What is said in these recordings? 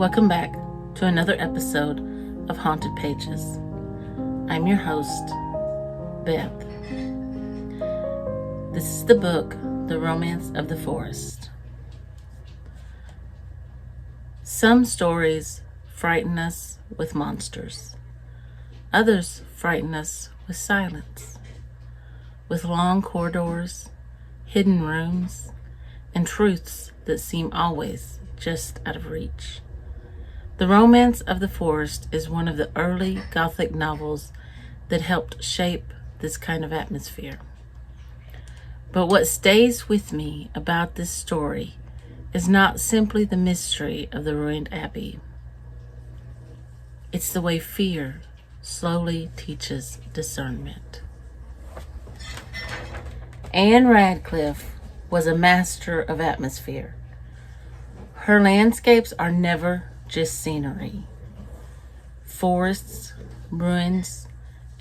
Welcome back to another episode of Haunted Pages. I'm your host, Beth. This is the book, The Romance of the Forest. Some stories frighten us with monsters. Others frighten us with silence, with long corridors, hidden rooms, and truths that seem always just out of reach. The Romance of the Forest is one of the early Gothic novels that helped shape this kind of atmosphere. But what stays with me about this story is not simply the mystery of the ruined abbey. It's the way fear slowly teaches discernment. Anne Radcliffe was a master of atmosphere. Her landscapes are never just scenery. Forests, ruins,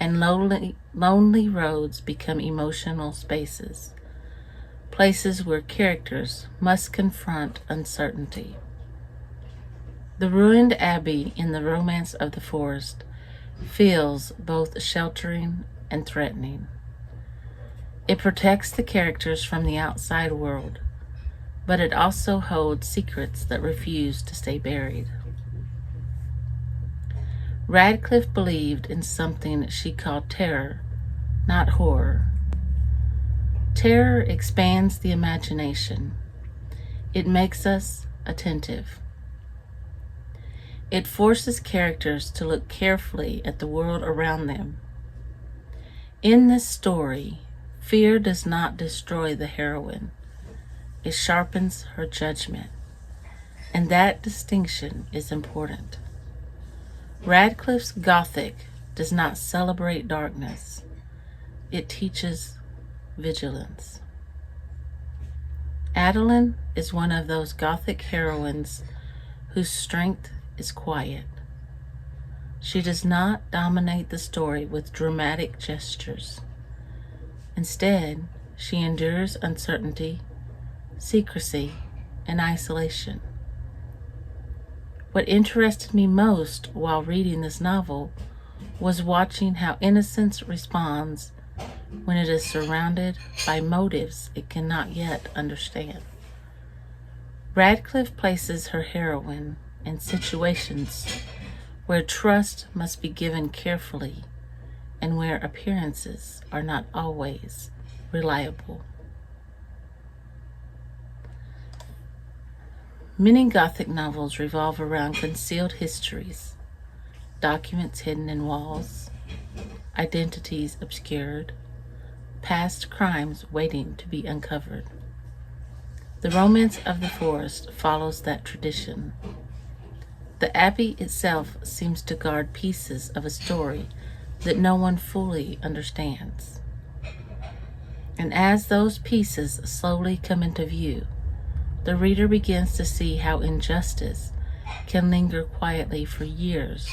and lonely roads become emotional spaces, places where characters must confront uncertainty. The ruined abbey in The Romance of the Forest feels both sheltering and threatening. It protects the characters from the outside world, but it also holds secrets that refuse to stay buried. Radcliffe believed in something she called terror, not horror. Terror expands the imagination. It makes us attentive. It forces characters to look carefully at the world around them. In this story, fear does not destroy the heroine. It sharpens her judgment, and that distinction is important. Radcliffe's Gothic does not celebrate darkness. It teaches vigilance. Adeline is one of those Gothic heroines whose strength is quiet. She does not dominate the story with dramatic gestures. Instead, she endures uncertainty, secrecy, and isolation. What interested me most while reading this novel was watching how innocence responds when it is surrounded by motives it cannot yet understand. Radcliffe places her heroine in situations where trust must be given carefully and where appearances are not always reliable. Many Gothic novels revolve around concealed histories, documents hidden in walls, identities obscured, past crimes waiting to be uncovered. The Romance of the Forest follows that tradition. The abbey itself seems to guard pieces of a story that no one fully understands. And as those pieces slowly come into view, the reader begins to see how injustice can linger quietly for years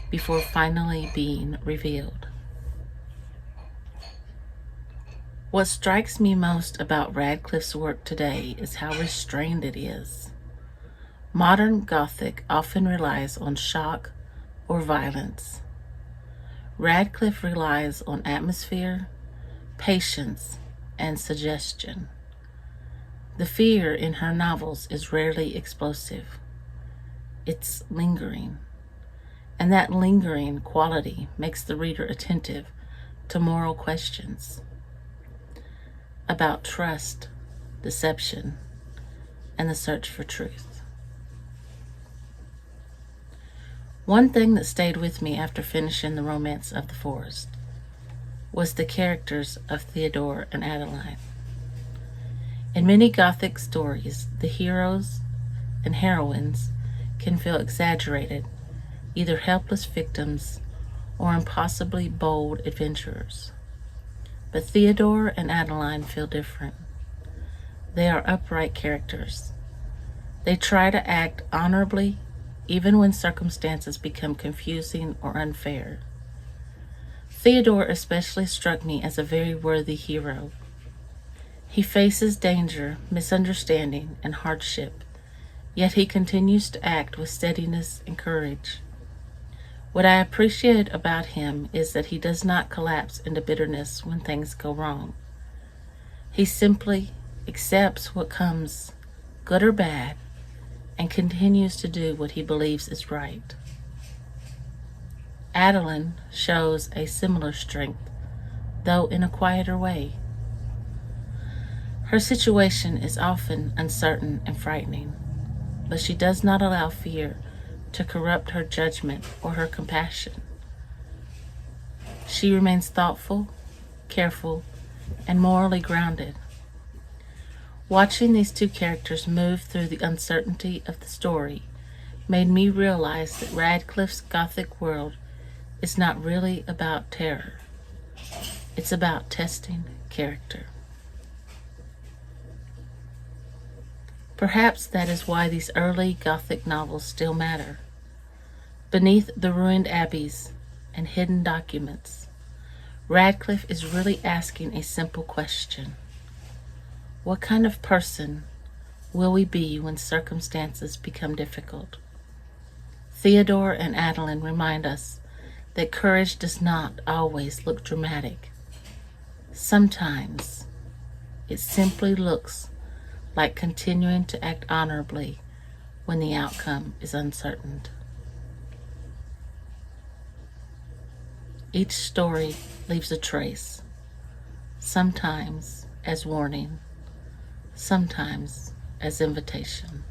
before finally being revealed. What strikes me most about Radcliffe's work today is how restrained it is. Modern Gothic often relies on shock or violence. Radcliffe relies on atmosphere, patience, and suggestion. The fear in her novels is rarely explosive. It's lingering. And that lingering quality makes the reader attentive to moral questions about trust, deception, and the search for truth. One thing that stayed with me after finishing The Romance of the Forest was the characters of Theodore and Adeline. In many Gothic stories, the heroes and heroines can feel exaggerated, either helpless victims or impossibly bold adventurers. But Theodore and Adeline feel different. They are upright characters. They try to act honorably even when circumstances become confusing or unfair. Theodore especially struck me as a very worthy hero. He faces danger, misunderstanding, and hardship, yet he continues to act with steadiness and courage. What I appreciate about him is that he does not collapse into bitterness when things go wrong. He simply accepts what comes, good or bad, and continues to do what he believes is right. Adeline shows a similar strength, though in a quieter way. Her situation is often uncertain and frightening, but she does not allow fear to corrupt her judgment or her compassion. She remains thoughtful, careful, and morally grounded. Watching these two characters move through the uncertainty of the story made me realize that Radcliffe's Gothic world is not really about terror. It's about testing character. Perhaps that is why these early Gothic novels still matter. Beneath the ruined abbeys and hidden documents, Radcliffe is really asking a simple question. What kind of person will we be when circumstances become difficult? Theodore and Adeline remind us that courage does not always look dramatic. Sometimes it simply looks like continuing to act honorably when the outcome is uncertain. Each story leaves a trace, sometimes as warning, sometimes as invitation.